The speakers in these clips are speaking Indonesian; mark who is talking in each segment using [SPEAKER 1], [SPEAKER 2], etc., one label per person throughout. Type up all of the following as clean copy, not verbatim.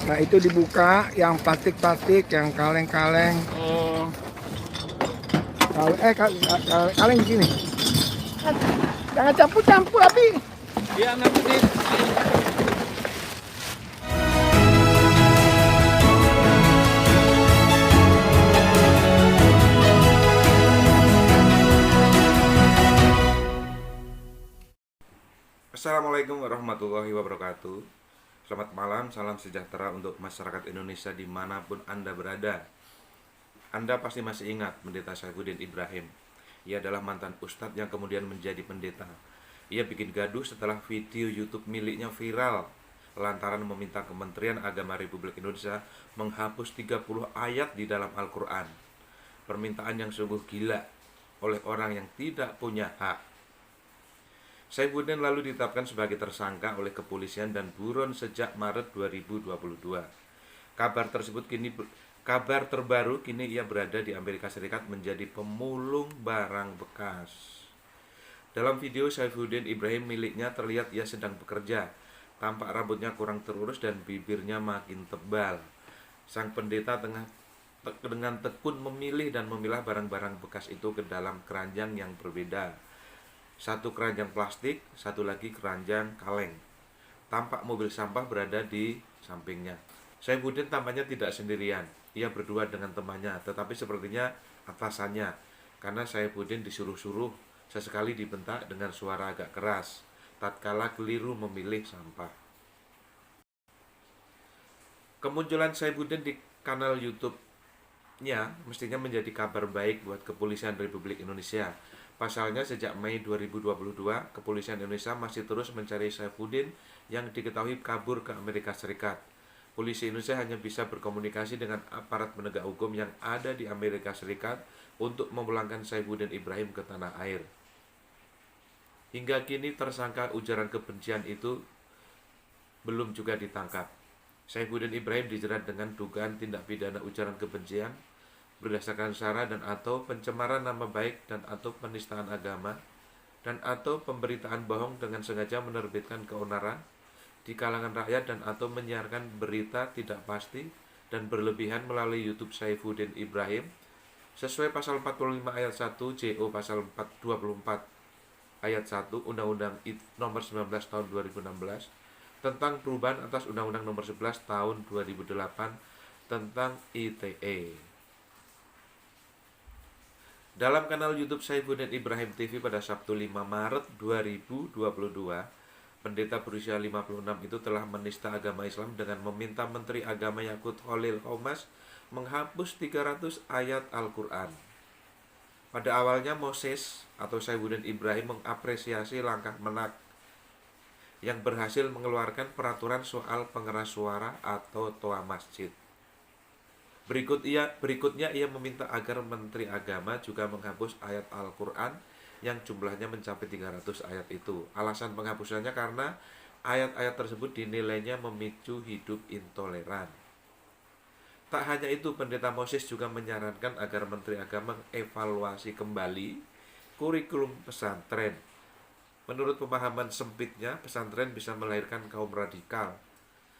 [SPEAKER 1] Nah itu dibuka, yang plastik-plastik, yang kaleng-kaleng.
[SPEAKER 2] Oh,
[SPEAKER 1] Kaleng gini. Jangan campur-campur api.
[SPEAKER 2] iya nanti di
[SPEAKER 3] Assalamualaikum warahmatullahi wabarakatuh. Selamat malam, salam sejahtera untuk masyarakat Indonesia dimanapun Anda berada. Anda pasti masih ingat Pendeta Saifuddin Ibrahim. Ia adalah mantan ustadz yang kemudian menjadi pendeta. Ia bikin gaduh setelah video YouTube miliknya viral lantaran meminta Kementerian Agama Republik Indonesia menghapus 30 ayat di dalam Al-Quran. Permintaan yang sungguh gila oleh orang yang tidak punya hak. Saifuddin lalu ditetapkan sebagai tersangka oleh kepolisian dan buron sejak Maret 2022. Kabar terbaru kini ia berada di Amerika Serikat menjadi pemulung barang bekas. Dalam video Saifuddin Ibrahim miliknya terlihat ia sedang bekerja. Tampak rambutnya kurang terurus dan bibirnya makin tebal. Sang pendeta dengan tekun memilih dan memilah barang-barang bekas itu ke dalam keranjang yang berbeda. Satu keranjang plastik, satu lagi keranjang kaleng. Tampak mobil sampah berada di sampingnya. Saifuddin tampaknya tidak sendirian. Ia berdua dengan temannya, tetapi sepertinya atasannya. Karena Saifuddin disuruh-suruh, sesekali dibentak dengan suara agak keras tatkala keliru memilih sampah. Kemunculan Saifuddin di kanal YouTube-nya mestinya menjadi kabar baik buat Kepolisian Republik Indonesia. Pasalnya sejak Mei 2022, Kepolisian Indonesia masih terus mencari Saifuddin yang diketahui kabur ke Amerika Serikat. Polisi Indonesia hanya bisa berkomunikasi dengan aparat penegak hukum yang ada di Amerika Serikat untuk memulangkan Saifuddin Ibrahim ke tanah air. Hingga kini tersangka ujaran kebencian itu belum juga ditangkap. Saifuddin Ibrahim dijerat dengan dugaan tindak pidana ujaran kebencian berdasarkan sara dan atau pencemaran nama baik dan atau penistaan agama dan atau pemberitaan bohong dengan sengaja menerbitkan keonaran di kalangan rakyat dan atau menyiarkan berita tidak pasti dan berlebihan melalui YouTube Saifuddin Ibrahim sesuai pasal 45 ayat 1 JO pasal 24 ayat 1 Undang-Undang nomor 19 tahun 2016 tentang perubahan atas Undang-Undang nomor 11 tahun 2008 tentang ITE. Dalam kanal YouTube Saifuddin Ibrahim TV pada Sabtu 5 Maret 2022, pendeta berusia 56 itu telah menista agama Islam dengan meminta Menteri Agama Yakut Khalil Qomas menghapus 300 ayat Al-Quran. Pada awalnya Moses atau Saifuddin Ibrahim mengapresiasi langkah Menak yang berhasil mengeluarkan peraturan soal pengeras suara atau toa masjid. Berikutnya ia meminta agar Menteri Agama juga menghapus ayat Al-Quran yang jumlahnya mencapai 300 ayat itu. Alasan penghapusannya karena ayat-ayat tersebut dinilainya memicu hidup intoleran. Tak hanya itu, Pendeta Moses juga menyarankan agar Menteri Agama mengevaluasi kembali kurikulum pesantren. Menurut pemahaman sempitnya, pesantren bisa melahirkan kaum radikal.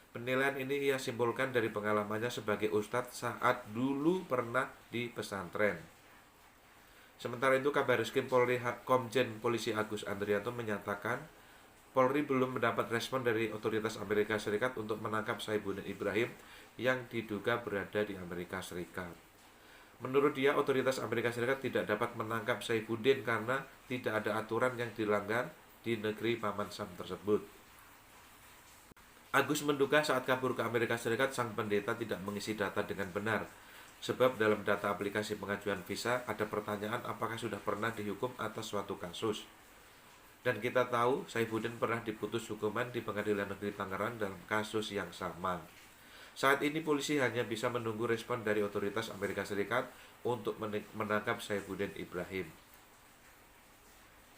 [SPEAKER 3] Penilaian ini ia simpulkan dari pengalamannya sebagai ustadz saat dulu pernah di pesantren. Sementara itu, Kabariskim Polri Komjen Polisi Agus Andrianto menyatakan Polri belum mendapat respon dari otoritas Amerika Serikat untuk menangkap Saifuddin Ibrahim yang diduga berada di Amerika Serikat. Menurut dia, otoritas Amerika Serikat tidak dapat menangkap Saifuddin karena tidak ada aturan yang dilanggar di negeri Paman Sam tersebut. Agus menduga saat kabur ke Amerika Serikat, sang pendeta tidak mengisi data dengan benar. Sebab dalam data aplikasi pengajuan visa ada pertanyaan apakah sudah pernah dihukum atas suatu kasus. Dan kita tahu Saifuddin pernah diputus hukuman di Pengadilan Negeri Tangerang dalam kasus yang sama. Saat ini polisi hanya bisa menunggu respon dari otoritas Amerika Serikat untuk menangkap Saifuddin Ibrahim.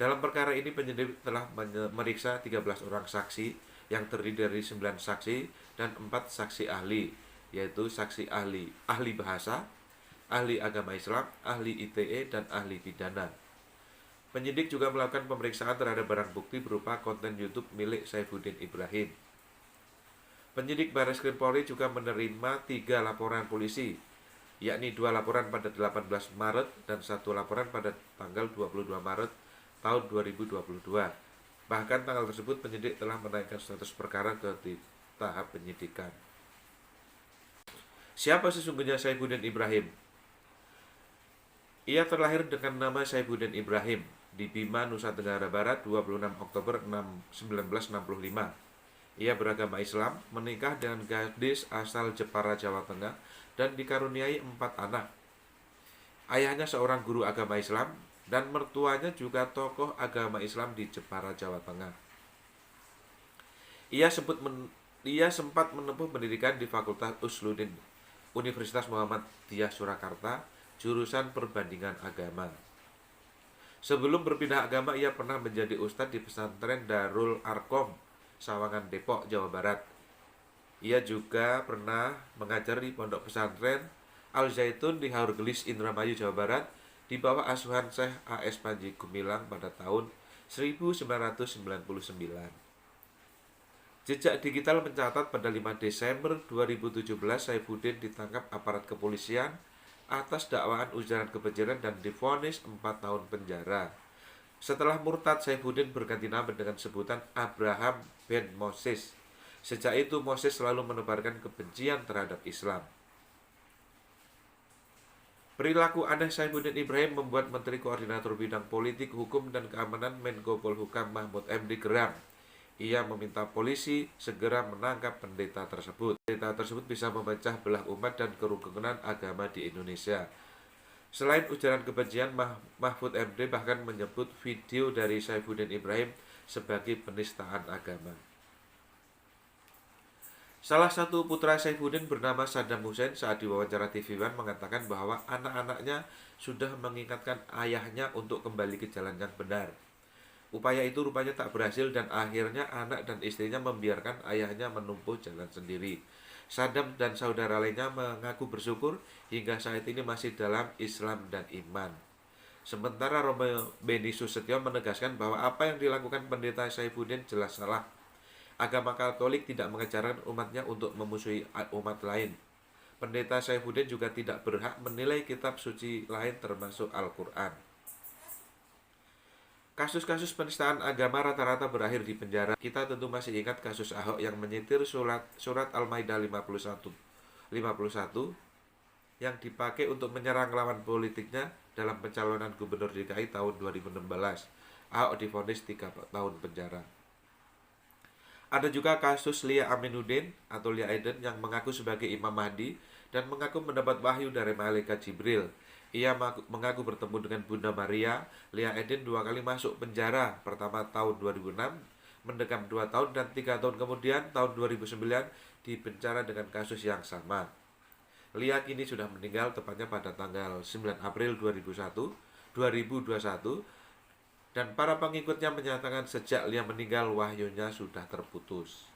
[SPEAKER 3] Dalam perkara ini penyidik telah memeriksa 13 orang saksi yang terdiri dari 9 saksi dan 4 saksi ahli, yaitu saksi ahli bahasa, ahli agama Islam, ahli ITE, dan ahli pidana. Penyidik juga melakukan pemeriksaan terhadap barang bukti berupa konten YouTube milik Saifuddin Ibrahim. Penyidik Barreskrim Polri juga menerima 3 laporan polisi, yakni 2 laporan pada 18 Maret dan 1 laporan pada tanggal 22 Maret tahun 2022. Bahkan tanggal tersebut penyidik telah menaikkan status perkara ke tahap penyidikan. Siapa sesungguhnya Saifuddin Ibrahim? Ia terlahir dengan nama Saifuddin Ibrahim di Bima, Nusa Tenggara Barat 26 Oktober 1965. Ia beragama Islam, menikah dengan gadis asal Jepara, Jawa Tengah, dan dikaruniai 4 anak. Ayahnya seorang guru agama Islam, dan mertuanya juga tokoh agama Islam di Jepara, Jawa Tengah. Ia sempat menempuh pendidikan di Fakultas Usluddin, Universitas Muhammadiyah Surakarta, jurusan Perbandingan Agama. Sebelum berpindah agama, ia pernah menjadi ustadz di pesantren Darul Arkom, Sawangan, Depok, Jawa Barat. Ia juga pernah mengajar di pondok pesantren Al Zaitun di Haurgelis, Indramayu, Jawa Barat, di bawah asuhan Syekh A.S. Panji Gumilang pada tahun 1999. Jejak digital mencatat pada 5 Desember 2017 Saifuddin ditangkap aparat kepolisian atas dakwaan ujaran kebencian dan divonis 4 tahun penjara. Setelah murtad, Saifuddin berganti nama dengan sebutan Abraham Ben Moses. Sejak itu Moses selalu menebarkan kebencian terhadap Islam. Perilaku aneh Saifuddin Ibrahim membuat Menteri Koordinator Bidang Politik, Hukum, dan Keamanan Menko Polhukam Mahfud MD geram. Ia meminta polisi segera menangkap pendeta tersebut. Pendeta tersebut bisa memecah belah umat dan kerukunan agama di Indonesia. Selain ujaran kebencian, Mahfud MD bahkan menyebut video dari Saifuddin Ibrahim sebagai penistaan agama. Salah satu putra Saifuddin bernama Saddam Hussein saat diwawancara TV One mengatakan bahwa anak-anaknya sudah mengingatkan ayahnya untuk kembali ke jalan yang benar. Upaya itu rupanya tak berhasil dan akhirnya anak dan istrinya membiarkan ayahnya menempuh jalan sendiri. Saddam dan saudara lainnya mengaku bersyukur hingga saat ini masih dalam Islam dan iman. Sementara Romo Beni Susetio menegaskan bahwa apa yang dilakukan pendeta Saifuddin jelas salah. Agama Katolik tidak mengajarkan umatnya untuk memusuhi umat lain. Pendeta Saifuddin juga tidak berhak menilai kitab suci lain termasuk Al-Quran. Kasus-kasus penistaan agama rata-rata berakhir di penjara. Kita tentu masih ingat kasus Ahok yang menyetir surat Al-Maidah 51 yang dipakai untuk menyerang lawan politiknya dalam pencalonan gubernur DKI tahun 2016. Ahok divonis 3 tahun penjara. Ada juga kasus Lia Aminuddin atau Lia Eden yang mengaku sebagai Imam Mahdi dan mengaku mendapat wahyu dari malaikat Jibril. Ia mengaku bertemu dengan Bunda Maria. Lia Eden 2 kali masuk penjara, pertama tahun 2006, mendekam 2 tahun, dan 3 tahun kemudian tahun 2009 dipenjara dengan kasus yang sama. Lia kini sudah meninggal tepatnya pada tanggal 9 April 2021, dan para pengikutnya menyatakan sejak Lia meninggal wahyunya sudah terputus.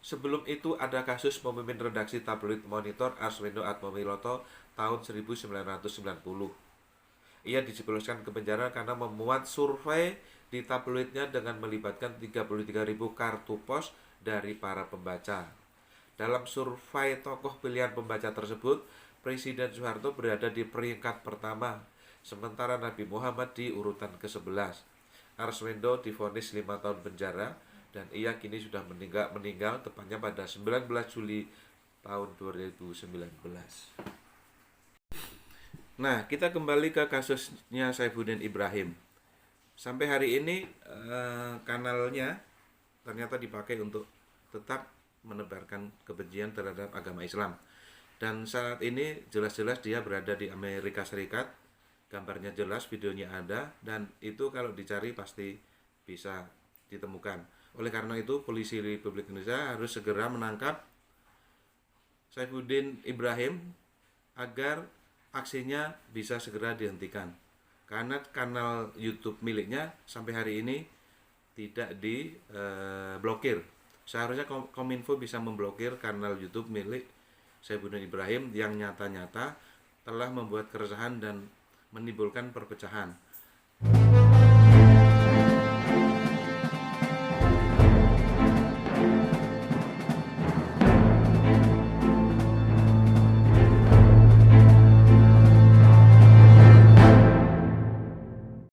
[SPEAKER 3] Sebelum itu ada kasus pemimpin redaksi tabloid Monitor Arswendo Atmowiloto tahun 1990. Ia dijebloskan ke penjara karena memuat survei di tabloidnya dengan melibatkan 33.000 kartu pos dari para pembaca. Dalam survei tokoh pilihan pembaca tersebut, Presiden Soeharto berada di peringkat pertama, sementara Nabi Muhammad di urutan ke-11. Arswendo divonis 5 tahun penjara dan ia kini sudah meninggal tepatnya pada 19 Juli tahun 2019. Nah, kita kembali ke kasusnya Saifuddin Ibrahim. Sampai hari ini kanalnya ternyata dipakai untuk tetap menebarkan kebencian terhadap agama Islam. Dan saat ini jelas-jelas dia berada di Amerika Serikat. Gambarnya jelas, videonya ada, dan itu kalau dicari pasti bisa ditemukan. Oleh karena itu, polisi Republik Indonesia harus segera menangkap Saifuddin Ibrahim agar aksinya bisa segera dihentikan. Karena kanal YouTube miliknya sampai hari ini tidak diblokir. Seharusnya Kominfo bisa memblokir kanal YouTube milik Saifuddin Ibrahim yang nyata-nyata telah membuat keresahan dan menimbulkan perpecahan.